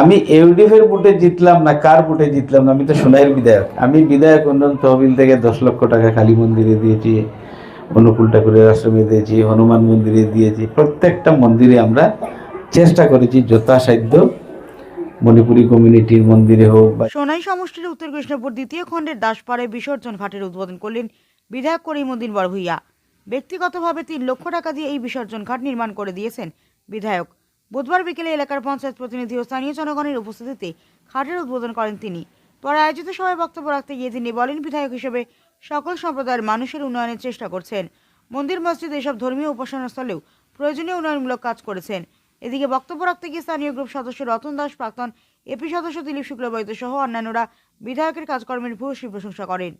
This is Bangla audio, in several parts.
আমি ইউডিএফের ভোটে জিতলাম না, কার ভোটে জিতলাম না, আমি তো সোনাইয়ের বিধায়ক। আমি বিধায়ক উন্নয়ন তহবিল থেকে 10 লক্ষ টাকা কালী মন্দিরে দিয়েছি, অনুকূল ঠাকুরের আশ্রমে দিয়েছি, হনুমান মন্দিরে দিয়েছি। প্রত্যেকটা মন্দিরে আমরা চেষ্টা করেছি যথাসাধ্য, মণিপুরি কমিউনিটির মন্দিরে হোক বা। সোনাই সমষ্টির উত্তর কৃষ্ণপুর দ্বিতীয় খণ্ডের দাসপাড়ায় বিসর্জন ঘাটের উদ্বোধন করলেন বিধায়ক করিমউদ্দিন বড়ভূইয়া। ব্যক্তিগতভাবে 3 লক্ষ টাকা দিয়ে এই বিসর্জন ঘাট নির্মাণ করে দিয়েছেন বিধায়ক। বুধবার বিকেলে এলাকার পঞ্চায়েত প্রতিনিধি ও স্থানীয় জনগণের উপস্থিতিতে ঘাটের উদ্বোধন করেন তিনি। পরে আয়োজিত সভায় বক্তব্য রাখতে গিয়ে তিনি বলেন, বিধায়ক হিসেবে সকল সম্প্রদায়ের মানুষের উন্নয়নের চেষ্টা করছেন। মন্দির মসজিদ এসব ধর্মীয় উপাসনাস্থলেও প্রয়োজনীয় উন্নয়নমূলক কাজ করেছেন। এদিকে বক্তব্য রাখতে গিয়ে স্থানীয় গ্রুপ সদস্য রতন দাস, প্রাক্তন এপি সদস্য দিলীপ শুক্লবৈদ্য সহ অন্যান্যরা বিধায়কের কাজকর্মের ভূয়সী প্রশংসা করেন।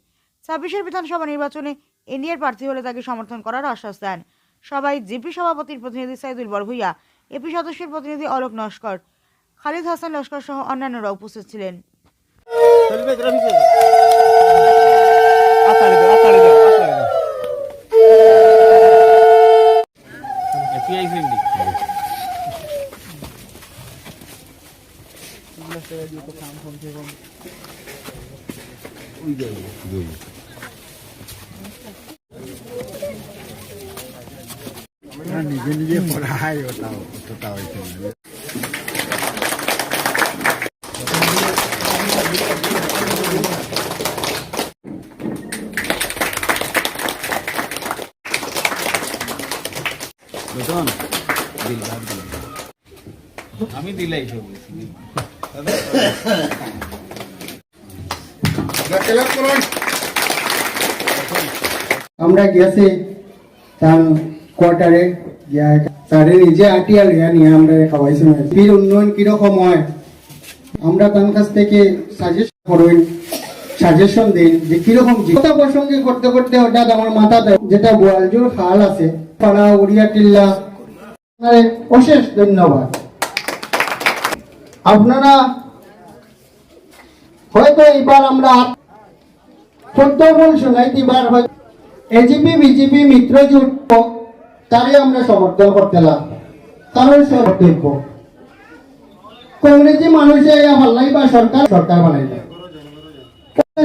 26-এর বিধানসভা নির্বাচনে এনডিএর প্রার্থী হলে তাকে সমর্থন করার আশ্বাস দেন। সবাই জিপি সভাপতির প্রতিনিধি সাইদুল বড়ভূইয়া, এপি সদস্যের প্রতিনিধি অলোক নস্কর, খালিদ হাসান লস্কর সহ অন্যান্যরা উপস্থিত ছিলেন। নিজে নিজে পড়ায় ওটাও আমি দিলাই আমরা গেছি তার কোয়ার্টারে গিয়া তারে নিজে আটিয়া লিয়া নিয়ে আমরা খাওয়াইছি। বীর উন্নয়ন কিরকম হয় আমরা তার কাছ থেকে সাজেশন দিন যে কিরকম কথা প্রসঙ্গে করতে করতে হঠাৎ আমার মাথাতে যেটা গোয়ালজোর খাল আছে পাড়া উড়িয়া টিল্লা, অশেষ ধন্যবাদ। আপনারা হয়তো এবার আমরা 14 বল শোনাইতে এবার হয়তো এজিপি বিজেপি মিত্রজোট তারে আমরা সমর্থন করতেলাম, কারণ সর্বৈক্য কংগ্রেসি মানুষে হল্লাই বা সরকার বানাই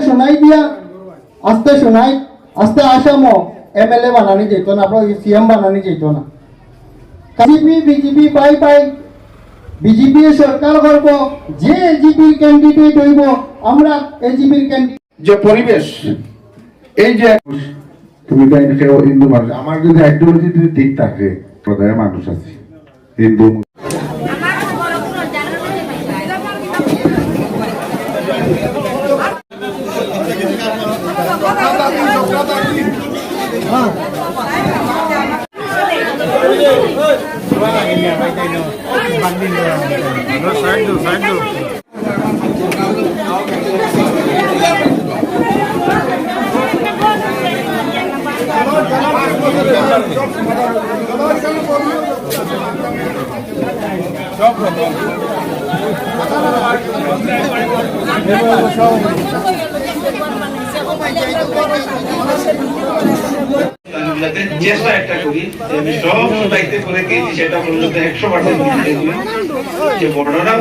শোনাই দিয়া আস্তে শোনাই আস্তে আসামও এমএলএ বানানি যেত না, আপনার সিএম বানানি যেত না। বিজেপি পাই বিজেপি সরকার করব, যে এজিপির ক্যান্ডিডেট হইব আমরা এজিপির ক্যান্ডিডেট। যে পরিবেশ এই যে তুমি হিন্দু মানুষ, আমার যদি আইডিওলজি যদি ঠিক থাকে প্রদায় মানুষ আছে হিন্দু চেষ্টা একটা করি আমি সব দায়িত্ব করে দিয়েছি, সেটা পর্যন্ত 100% যে বড়রা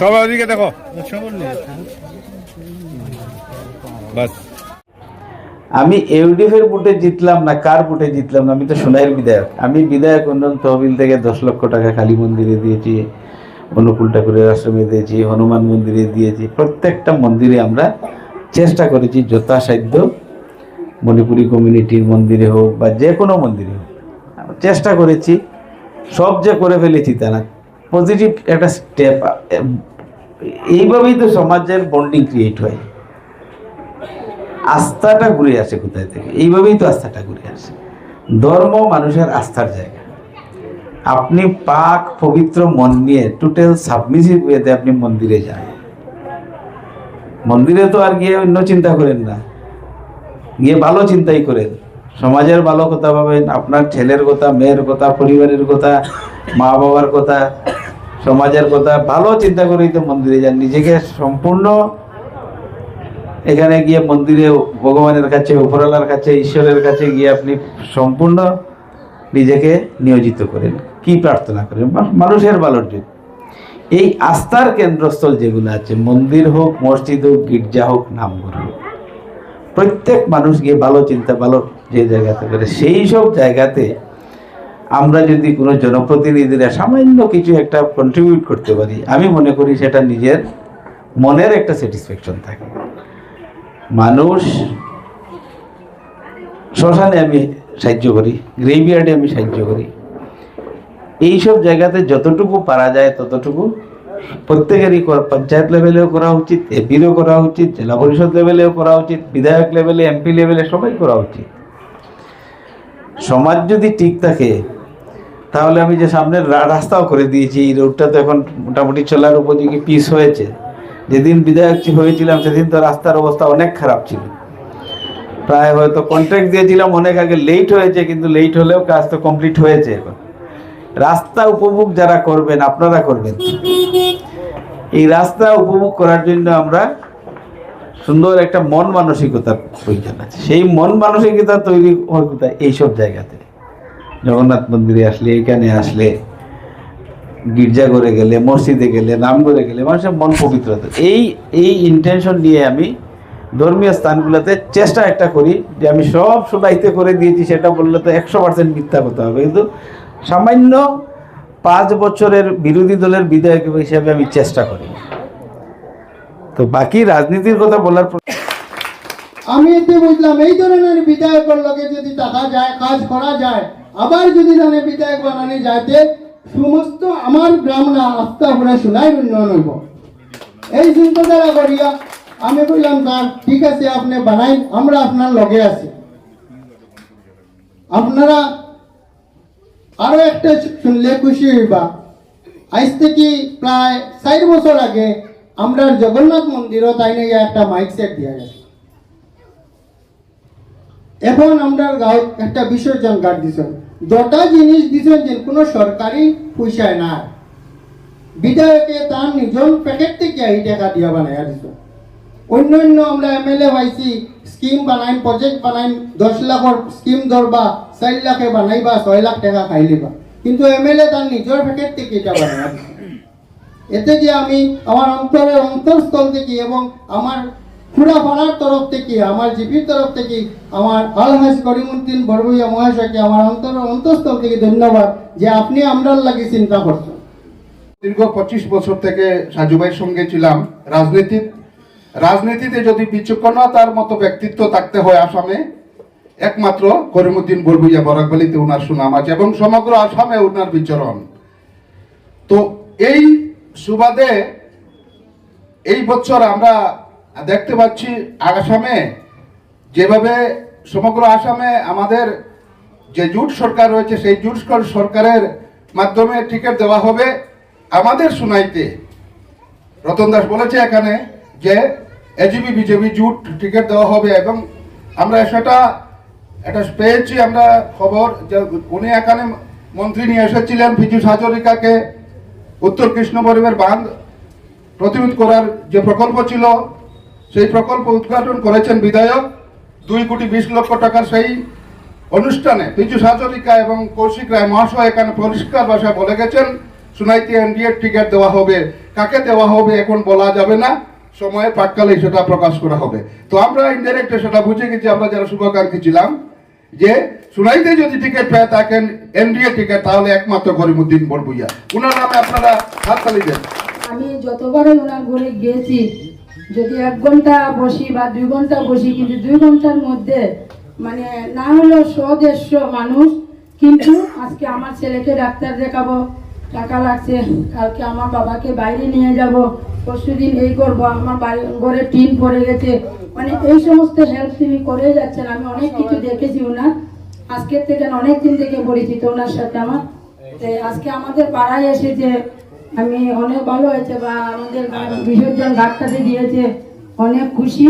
সবাই ওদিকে দেখো বাস। আমি ইউডিএফের ভোটে জিতলাম না, কার ভোটে জিতলাম না, আমি তো সোনাইয়ের বিধায়ক। আমি বিধায়ক উন্নয়ন তহবিল থেকে 10 লক্ষ টাকা কালী মন্দিরে দিয়েছি, অনুকূল ঠাকুরের আশ্রমে দিয়েছি, হনুমান মন্দিরে দিয়েছি। প্রত্যেকটা মন্দিরে আমরা চেষ্টা করেছি যথাসাধ্য, মণিপুরি কমিউনিটির মন্দিরে হোক বা যে কোনো মন্দিরে হোক চেষ্টা করেছি। সব যে করে ফেলেছি তা না, পজিটিভ একটা স্টেপ। এইভাবেই তো সমাজের বন্ডিং ক্রিয়েট হয়, আস্থাটা ঘুরে আসে কোথায় থেকে, এইভাবেই তো আস্থাটা ঘুরে আসে। ধর্ম মানুষের আস্থার জায়গা। আপনি পাক পবিত্র মন নিয়ে টোটাল সাবমিসিভ ওয়েতে আপনি মন্দিরে যান। মন্দিরে তো আর গিয়ে অন্য চিন্তা করেন না, গিয়ে ভালো চিন্তাই করেন, সমাজের ভালো কথা ভাবেন, আপনার ছেলের কথা, মেয়ের কথা, পরিবারের কথা, মা বাবার কথা, সমাজের কথা ভালো চিন্তা করেই তো মন্দিরে যান। নিজেকে সম্পূর্ণ এখানে গিয়ে মন্দিরে ভগবানের কাছে, উপরওয়ালার কাছে, ঈশ্বরের কাছে গিয়ে আপনি সম্পূর্ণ নিজেকে নিয়োজিত করেন, কি প্রার্থনা করেন? মানুষের ভালোর জন্য। এই আস্থার কেন্দ্রস্থল যেগুলো আছে, মন্দির হোক, মসজিদ হোক, গির্জা হোক, নামঘর হোক, প্রত্যেক মানুষ গিয়ে ভালো চিন্তা, ভালো যে জায়গাতে করে, সেই সব জায়গাতে আমরা যদি কোনো জনপ্রতিনিধিরা সামান্য কিছু একটা কন্ট্রিবিউট করতে পারি, আমি মনে করি সেটা নিজের মনের একটা স্যাটিসফ্যাকশন থাকে। মানুষ শ্মশানে আমি সাহায্য করি, গ্রেভিয়ার্ডে আমি সাহায্য করি, এইসব জায়গাতে যতটুকু পারা যায় ততটুকু প্রত্যেকেরই পঞ্চায়েত লেভেলেও করা উচিত, এপিরও করা উচিত, জেলা পরিষদ লেভেলেও করা উচিত, বিধায়ক লেভেলে, এমপি লেভেলে সবাই করা উচিত। সমাজ যদি ঠিক থাকে তাহলে আমি যে সামনের রাস্তাও করে দিয়েছি, এই রোডটা তো এখন মোটামুটি চলার উপযোগী পিস হয়েছে। যেদিন বিধায়ক হয়েছিলাম সেদিন তো রাস্তার অবস্থা অনেক খারাপ ছিল, প্রায় হয়তো কন্ট্রাক্ট দিয়েছিলাম অনেক আগে, লেট হয়েছে, কিন্তু লেট হলেও কাজ তো কমপ্লিট হয়েছে। এখন রাস্তা উপভোগ যারা করবেন আপনারা করবেন। এই রাস্তা উপভোগ করার জন্য আমরা সুন্দর একটা মন মানসিকতার প্রয়োজন আছে। সেই মন মানসিকতা তৈরি হয় কোথায়? এইসব জায়গাতে, জগন্নাথ মন্দিরে আসলে, এখানে আসলে, গির্জা করে গেলে, মসজিদে গেলে, নাম করে গেলে মানুষের মন পবিত্র হতো। এই ইন্টেনশন নিয়ে আমি ধর্মীয় স্থানগুলোতে চেষ্টা একটা করি যে আমি সব সুদাইতে করে দিয়েছি, সেটা বললে তো 100% মিথ্যা কথা হবে। কিন্তু সামান্য 5 বছরের বিরোধী দলের বিধায়ক হিসাবে আমি চেষ্টা করি। তো বাকি রাজনীতির কথা বলার আমি এতে বুঝলাম এই ধরনের বিধায়কের লগে যদি থাকা যায়, কাজ করা যায়, আবার যদি জানে বিধায়ক বানানো যাইতে সমস্ত আমার গ্রাম না আস্থা করে শোনাই উন্নয়ন হইব। এই চিন্তাধারা করিয়া আমি বললাম স্যার ঠিক আছে, আপনি বানাই, আমরা আপনার লগে আছি। আপনারা আরো একটা শুনলে খুশি হইবা, আজ থেকে প্রায় 4 বছর আগে আমরা জগন্নাথ মন্দিরও তাই নিয়ে একটা মাইক সেট দিয়া গেছে। এখন আমরা গাঁও একটা বিসর্জন ঘাট দিছেন, যটা জিনিস দিছেন যে কোনো সরকারি পয়সায় না, বিধায়কে তার নিজন প্যাকেট থেকে এই টাকা দিয়া বানাইয়া দিছেন। অন্যান্য আমরা এমএলএ পাইছি, স্কিম বানাইম, প্রজেক্ট বানাইম, 10 লাখের স্কিম ধরবা, 4 লাখে বানাইবা, 6 লাখ টাকা খাইলিবা, কিন্তু এমএলএ তার নিজের প্যাকেট থেকে এটা বানাইয়া দিছে। এতে কি আমি আমার অন্তরস্থল থেকে এবং আমার পুরা পাড়ার তরফ থেকে, আমার জিপির তরফ থেকে, আমার আলহাজ করিমউদ্দিন বড়ভূইয়া মহাশয়কে আমার অন্তরস্থল থেকে ধন্যবাদ যে আপনি আমরার লাগে চিন্তা করছেন। দীর্ঘ 25 বছর থেকে সাজু ভাইয়ের সঙ্গে ছিলাম। রাজনীতিতে যদি বিচক্ষণতার মতো ব্যক্তিত্ব থাকতে হয় আসামে, একমাত্র করিমউদ্দিন বড়ভূইয়া বরাকবালিতে ওনার সুনাম আছে এবং সমগ্র আসামে ওনার বিচরণ। তো এই সুবাদে এই বছর আমরা দেখতে পাচ্ছি আসামে যেভাবে সমগ্র আসামে আমাদের যে জোট সরকার রয়েছে, সেই জোট সরকারের মাধ্যমে টিকিট দেওয়া হবে আমাদের সুনাইতে। রতন দাস বলেছে এখানে যে এজিবি বিজেপি জোট টিকিট দেওয়া হবে এবং আমরা সেটা এটা পেয়েছি আমরা খবর যে উনি এখানে মন্ত্রী নিয়ে এসেছিলেন পীযূষ হাজরিকাকে। উত্তর কৃষ্ণবরের বাঁধ প্রতিরোধ করার যে প্রকল্প ছিল সেই প্রকল্প উদ্ঘাটন করেছেন বিধায়ক। 2,20 লক্ষ টাকার সেই অনুষ্ঠানে পীযূষ হাজরিকা এবং কৌশিক রায় মহাশয় এখানে পরিষ্কার ভাষায় বলে গেছেন সুনাইতে এনডিএ টিকিট দেওয়া হবে। কাকে দেওয়া হবে এখন বলা যাবে না, সময়ে প্রাককালে সেটা প্রকাশ করা হবে। তো আমরা ইনডাইরেক্টে সেটা বুঝে গেছি আমরা যারা শুভাকাঙ্ক্ষী ছিলাম যে সুনাইতে যদি টিকিট পেয়ে থাকেন এনডিএ টিকিট, তাহলে একমাত্র করিমউদ্দিন বড়ভূইয়া। ওনার নামে আপনারা হাততালি দেন। আমি যতবারই ওনার ঘরে গিয়েছি, যদি 1 ঘন্টা বসি বা 2 ঘন্টা বসি, কিন্তু 2 ঘন্টার মধ্যে মানে না হলেও 100-150 মানুষ। কিন্তু আজকে আমার ছেলেকে ডাক্তার দেখাবো, টাকা লাগছে, কালকে আমার বাবাকে বাইরে নিয়ে যাব, পরশুদিন এই করবো, আমার ঘরে টিন পড়ে গেছে, মানে এই সমস্ত হেল্প তিনি করে যাচ্ছেন। আমি অনেক কিছু দেখেছি ওনার, আজকের থেকে অনেক দিন থেকে পরিচিত ওনার সাথে আমার। আজকে আমাদের পাড়ায় এসেছে, আমি অনেক ভালো হয়েছে, বা আমাদের বিসর্জন ঘাটটাতে দিয়েছে, অনেক খুশি।